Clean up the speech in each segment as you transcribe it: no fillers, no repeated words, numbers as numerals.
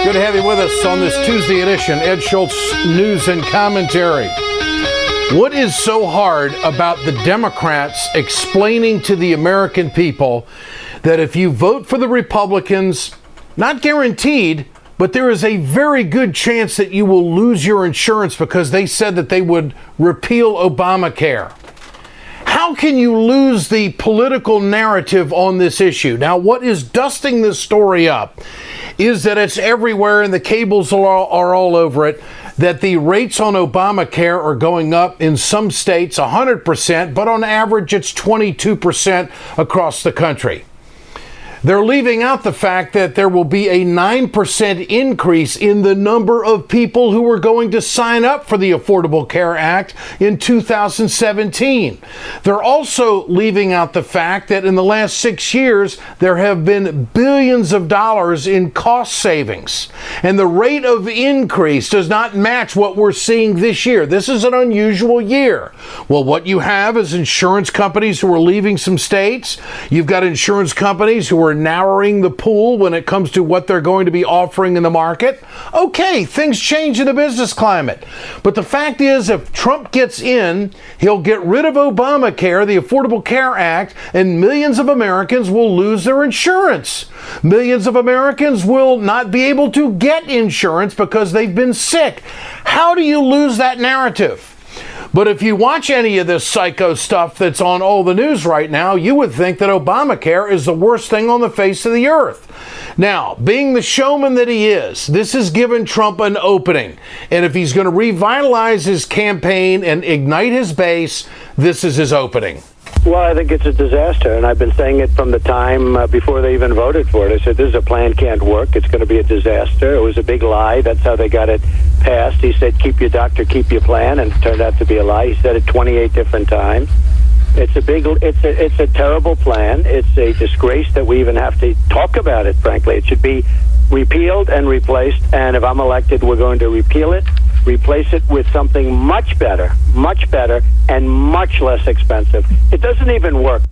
Good to have you with us on this Tuesday edition. Ed Schultz, news and commentary. What is so hard about the Democrats explaining to the American people that if you vote for the Republicans, not guaranteed, but there is a very good chance that you will lose your insurance because they said that they would repeal Obamacare? How can you lose the political narrative on this issue? Now, what is dusting this story up is that it's everywhere and the cables are all over it, that the rates on Obamacare are going up in some states 100%, but on average it's 22% across the country. They're leaving out the fact that there will be a 9% increase in the number of people who are going to sign up for the Affordable Care Act in 2017. They're also leaving out the fact that in the last 6 years, there have been billions of dollars in cost savings. And the rate of increase does not match what we're seeing this year. This is an unusual year. Well, what you have is insurance companies who are leaving some states. You've got insurance companies who are narrowing the pool when it comes to what they're going to be offering in the market. Okay, things change in the business climate. But the fact is, if Trump gets in, he'll get rid of Obamacare, the Affordable Care Act, and millions of Americans will lose their insurance. Millions of Americans will not be able to get insurance because they've been sick. How do you lose that narrative? But if you watch any of this psycho stuff that's on all the news right now, you would think that Obamacare is the worst thing on the face of the earth. Now, being the showman that he is, this has given Trump an opening. And if he's going to revitalize his campaign and ignite his base, this is his opening. Well, I think it's a disaster, and I've been saying it from the time before they even voted for it. I said, this is a plan, can't work. It's going to be a disaster. It was a big lie. That's how they got it passed. He said, keep your doctor, keep your plan, and it turned out to be a lie. He said it 28 different times. It's a terrible plan. It's a disgrace that we even have to talk about it, frankly. It should be repealed and replaced, and if I'm elected, we're going to repeal it, replace it with something much better, and much less expensive. It doesn't even work.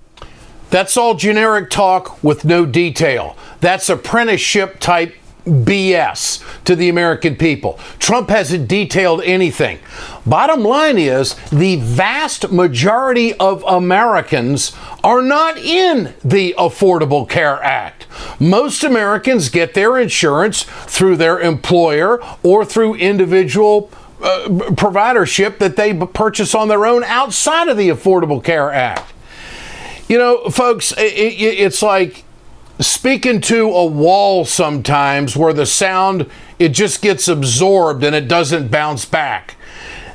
That's all generic talk with no detail. That's apprenticeship type BS to the American people. Trump hasn't detailed anything. Bottom line is, the vast majority of Americans are not in the Affordable Care Act. Most Americans get their insurance through their employer or through individual providership that they purchase on their own outside of the Affordable Care Act. You know, folks, it's like speaking to a wall sometimes where the sound, it just gets absorbed and it doesn't bounce back.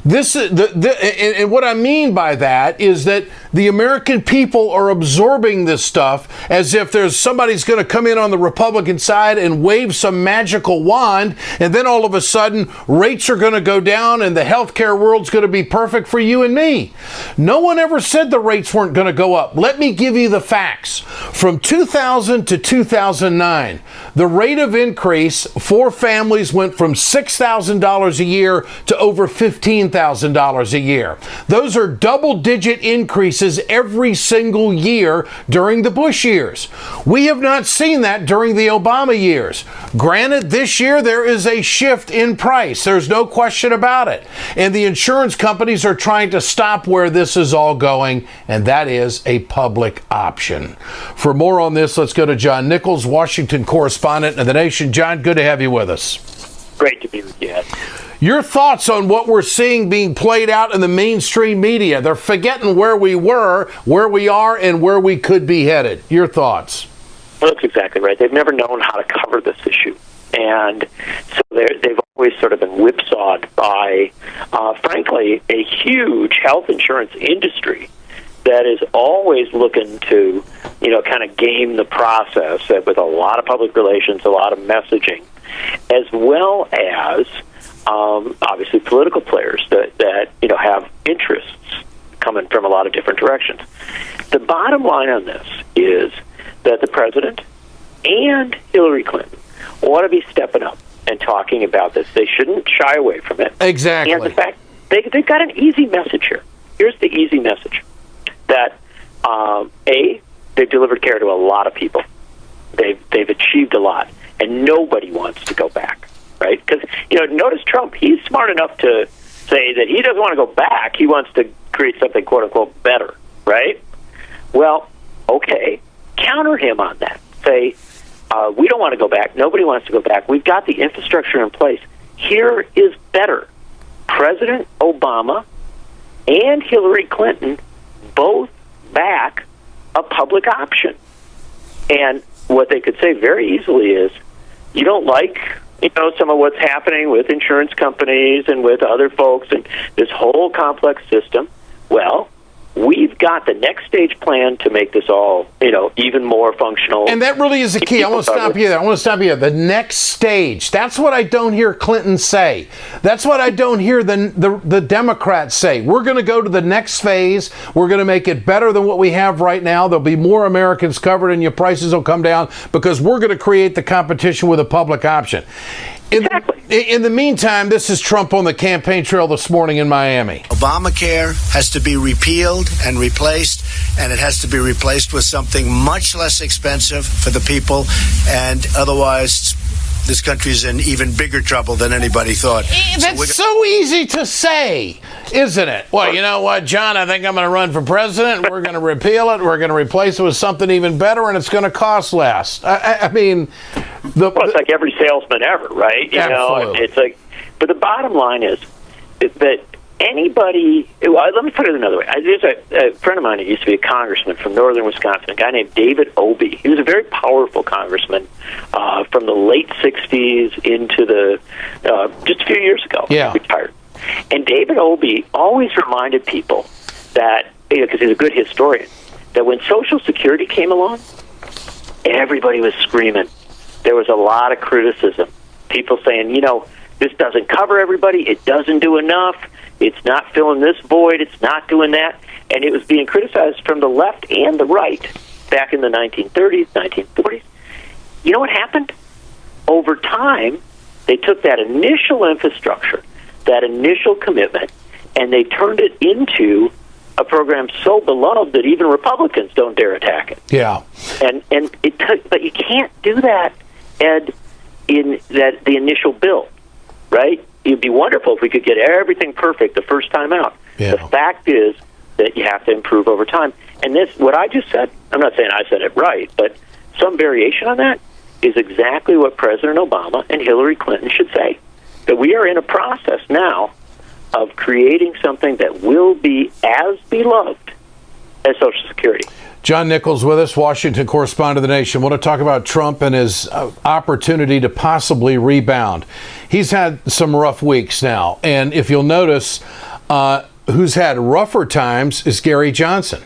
This is and what I mean by that is that the American people are absorbing this stuff as if there's somebody's going to come in on the Republican side and wave some magical wand, and then all of a sudden rates are going to go down and the healthcare world's going to be perfect for you and me. No one ever said the rates weren't going to go up. Let me give you the facts. From 2000 to 2009, the rate of increase for families went from $6,000 a year to over $15,000 a year. Those are double-digit increases every single year during the Bush years. We have not seen that during the Obama years. Granted, this year there is a shift in price. There's no question about it. And the insurance companies are trying to stop where this is all going, and that is a public option. For more on this, let's go to John Nichols, Washington correspondent of The Nation. John, good to have you with us. Great to be with you, Ed. Your thoughts on what we're seeing being played out in the mainstream media? They're forgetting where we were, where we are, and where we could be headed. Your thoughts? Well, that's exactly right. They've never known how to cover this issue. And so they've always sort of been whipsawed by, frankly, a huge health insurance industry that is always looking to, kind of game the process with a lot of public relations, a lot of messaging, as well as obviously political players that have interests coming from a lot of different directions. The bottom line on this is that the president and Hillary Clinton ought to be stepping up and talking about this. They shouldn't shy away from it. Exactly. And in fact, they've got an easy message here. Here's the easy message. That, they've delivered care to a lot of people. They've achieved a lot, and nobody wants to go back. right? Because, notice Trump, he's smart enough to say that he doesn't want to go back. He wants to create something, quote-unquote, better, right? Well, okay, counter him on that. Say, we don't want to go back. Nobody wants to go back. We've got the infrastructure in place. Here is better. President Obama and Hillary Clinton both back a public option. And what they could say very easily is, you don't like, some of what's happening with insurance companies and with other folks and this whole complex system. Well, we've got the next stage plan to make this all, even more functional. And that really is the key. I want to stop you there. The next stage. That's what I don't hear Clinton say. That's what I don't hear the Democrats say. We're going to go to the next phase. We're going to make it better than what we have right now. There'll be more Americans covered and your prices will come down because we're going to create the competition with a public option. In the meantime, this is Trump on the campaign trail this morning in Miami. Obamacare has to be repealed and replaced, and it has to be replaced with something much less expensive for the people, and otherwise this country's in even bigger trouble than anybody thought. That's so easy to say, isn't it? Well, you know what, John, I think I'm going to run for president. We're going to repeal it. We're going to replace it with something even better, and it's going to cost less. I mean... it's like every salesman ever, right? It's like, but the bottom line is that anybody. Well, let me put it another way. There's a friend of mine who used to be a congressman from northern Wisconsin, a guy named David Obey. He was a very powerful congressman from the late '60s into the just a few years ago. Yeah, he retired. And David Obey always reminded people that, because he's a good historian, that when Social Security came along, everybody was screaming. There was a lot of criticism. People saying, this doesn't cover everybody. It doesn't do enough. It's not filling this void. It's not doing that. And it was being criticized from the left and the right back in the 1930s, 1940s. You know what happened? Over time, they took that initial infrastructure, that initial commitment, and they turned it into a program so beloved that even Republicans don't dare attack it. Yeah. But you can't do that, Ed, in the initial bill, right? It'd be wonderful if we could get everything perfect the first time out. Yeah. The fact is that you have to improve over time. And this, what I just said, I'm not saying I said it right, but some variation on that is exactly what President Obama and Hillary Clinton should say. That we are in a process now of creating something that will be as beloved as Social Security. John Nichols with us, Washington correspondent of The Nation. I want to talk about Trump and his opportunity to possibly rebound. He's had some rough weeks now, and if you'll notice, who's had rougher times is Gary Johnson.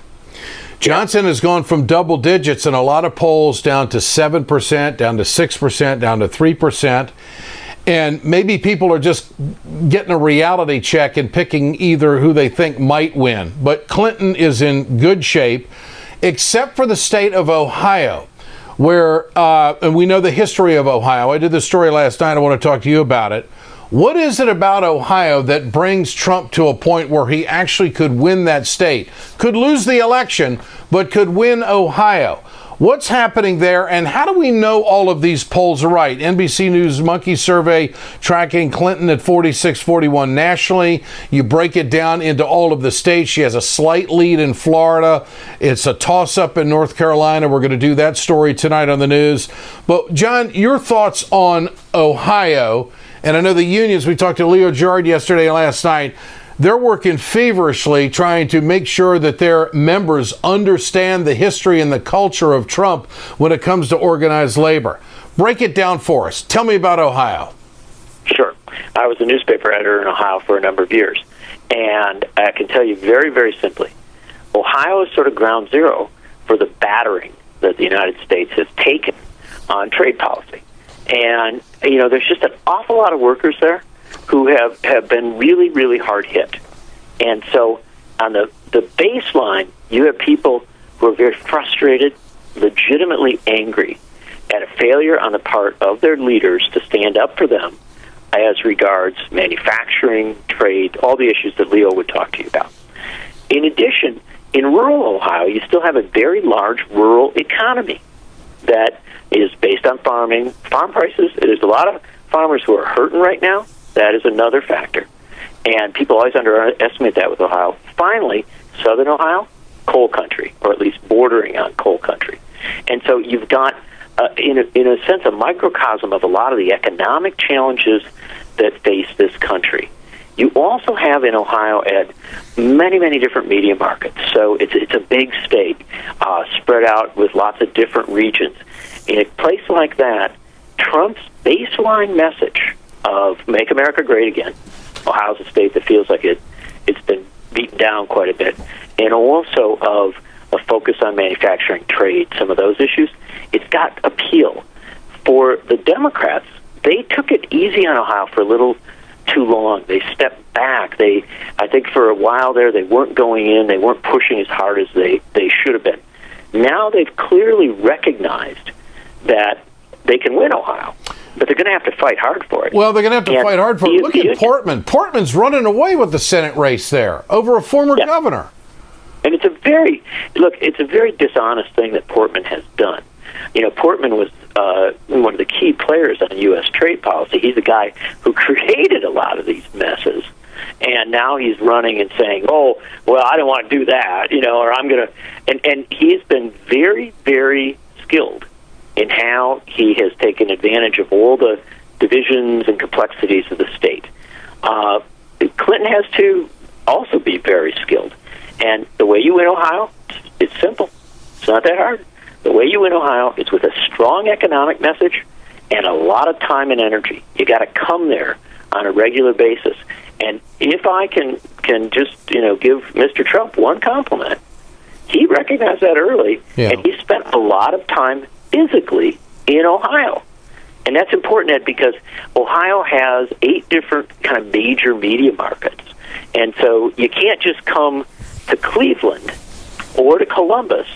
Johnson has gone from double digits in a lot of polls down to 7%, down to 6%, down to 3%. And maybe people are just getting a reality check and picking either who they think might win. But Clinton is in good shape, except for the state of Ohio, where, and we know the history of Ohio. I did this story last night. I want to talk to you about it. What is it about Ohio that brings Trump to a point where he actually could win that state? Could lose the election, but could win Ohio. What's happening there, and how do we know all of these polls are right? NBC News Monkey Survey tracking Clinton at 46-41 nationally. You break it down into all of the states. She has a slight lead in Florida. It's a toss-up in North Carolina. We're going to do that story tonight on the news. But, John, your thoughts on Ohio, and I know the unions, we talked to Leo Jard yesterday and last night, they're working feverishly trying to make sure that their members understand the history and the culture of Trump when it comes to organized labor. Break it down for us. Tell me about Ohio. Sure. I was a newspaper editor in Ohio for a number of years, and I can tell you very, very simply, Ohio is sort of ground zero for the battering that the United States has taken on trade policy. And, there's just an awful lot of workers there who have been really, really hard hit. And so on the baseline, you have people who are very frustrated, legitimately angry at a failure on the part of their leaders to stand up for them as regards manufacturing, trade, all the issues that Leo would talk to you about. In addition, in rural Ohio, you still have a very large rural economy that is based on farming. Farm prices, there's a lot of farmers who are hurting right now, that is another factor. And people always underestimate that with Ohio. Finally, southern Ohio, coal country, or at least bordering on coal country. And so you've got, in a sense, a microcosm of a lot of the economic challenges that face this country. You also have in Ohio, Ed, many, many different media markets. So it's a big state, spread out with lots of different regions. In a place like that, Trump's baseline message of Make America Great Again, Ohio's a state that feels like it's been beaten down quite a bit, and also of a focus on manufacturing, trade, some of those issues, it's got appeal. For the Democrats, they took it easy on Ohio for a little too long. They stepped back. I think for a while there, they weren't going in. They weren't pushing as hard as they should have been. Now they've clearly recognized that they can win Ohio, but they're going to have to fight hard for it. Well, they're going to have to fight hard for it. Look at Portman. Portman's running away with the Senate race there over a former governor. And it's a very dishonest thing that Portman has done. You know, Portman was one of the key players on U.S. trade policy. He's the guy who created a lot of these messes. And now he's running and saying, oh, well, I don't want to do that, or I'm going to... And he's been very, very skilled in how he has taken advantage of all the divisions and complexities of the state. Clinton has to also be very skilled. And the way you win Ohio, it's simple. It's not that hard. The way you win Ohio is with a strong economic message and a lot of time and energy. You got to come there on a regular basis. And if I can just, give Mr. Trump one compliment, he recognized that early, and he spent a lot of time physically in Ohio. And that's important, Ed, because Ohio has 8 different kind of major media markets. And so you can't just come to Cleveland or to Columbus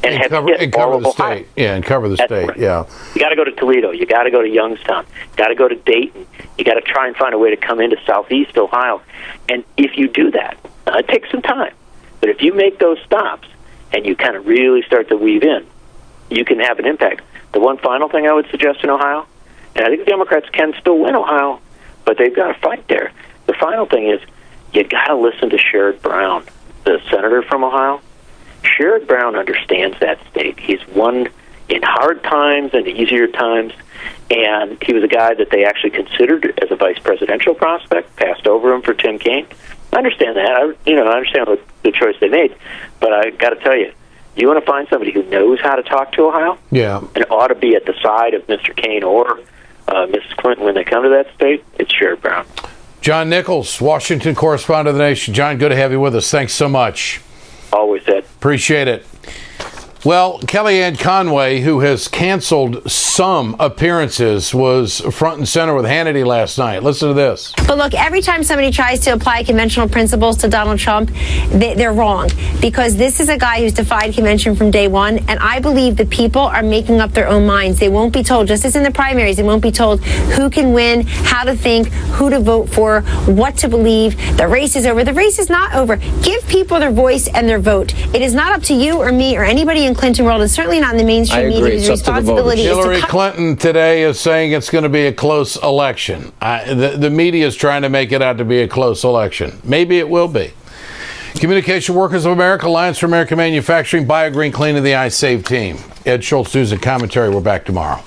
and cover the state. Yeah, and cover the state. Right. Yeah. You got to go to Toledo. You got to go to Youngstown. You got to go to Dayton. You got to try and find a way to come into Southeast Ohio. And if you do that, it takes some time. But if you make those stops and you kind of really start to weave in, you can have an impact. The one final thing I would suggest in Ohio, and I think the Democrats can still win Ohio, but they've got to fight there. The final thing is you got to listen to Sherrod Brown, the senator from Ohio. Sherrod Brown understands that state. He's won in hard times and easier times, and he was a guy that they actually considered as a vice presidential prospect, passed over him for Tim Kaine. I understand that. I understand the choice they made, but I got to tell you, you want to find somebody who knows how to talk to Ohio, and ought to be at the side of Mr. Kaine or Mrs. Clinton when they come to that state, it's Sherrod Brown. John Nichols, Washington correspondent of the Nation. John, good to have you with us. Thanks so much. Always, Ed. Appreciate it. Well, Kellyanne Conway, who has canceled some appearances, was front and center with Hannity last night. Listen to this. But look, every time somebody tries to apply conventional principles to Donald Trump, they're wrong, because this is a guy who's defied convention from day one. And I believe the people are making up their own minds. They won't be told, just as in the primaries, they won't be told who can win, how to think, who to vote for, what to believe. The race is over. The race is not over. Give people their voice and their vote. It is not up to you or me or anybody in Clinton world, and certainly not in the mainstream media. His responsibility is to Hillary Clinton today is saying it's going to be a close election. The media is trying to make it out to be a close election. Maybe it will be. Communication Workers of America, Alliance for American Manufacturing, BioGreen Clean, and the iSave team. Ed Schultz, News and Commentary. We're back tomorrow.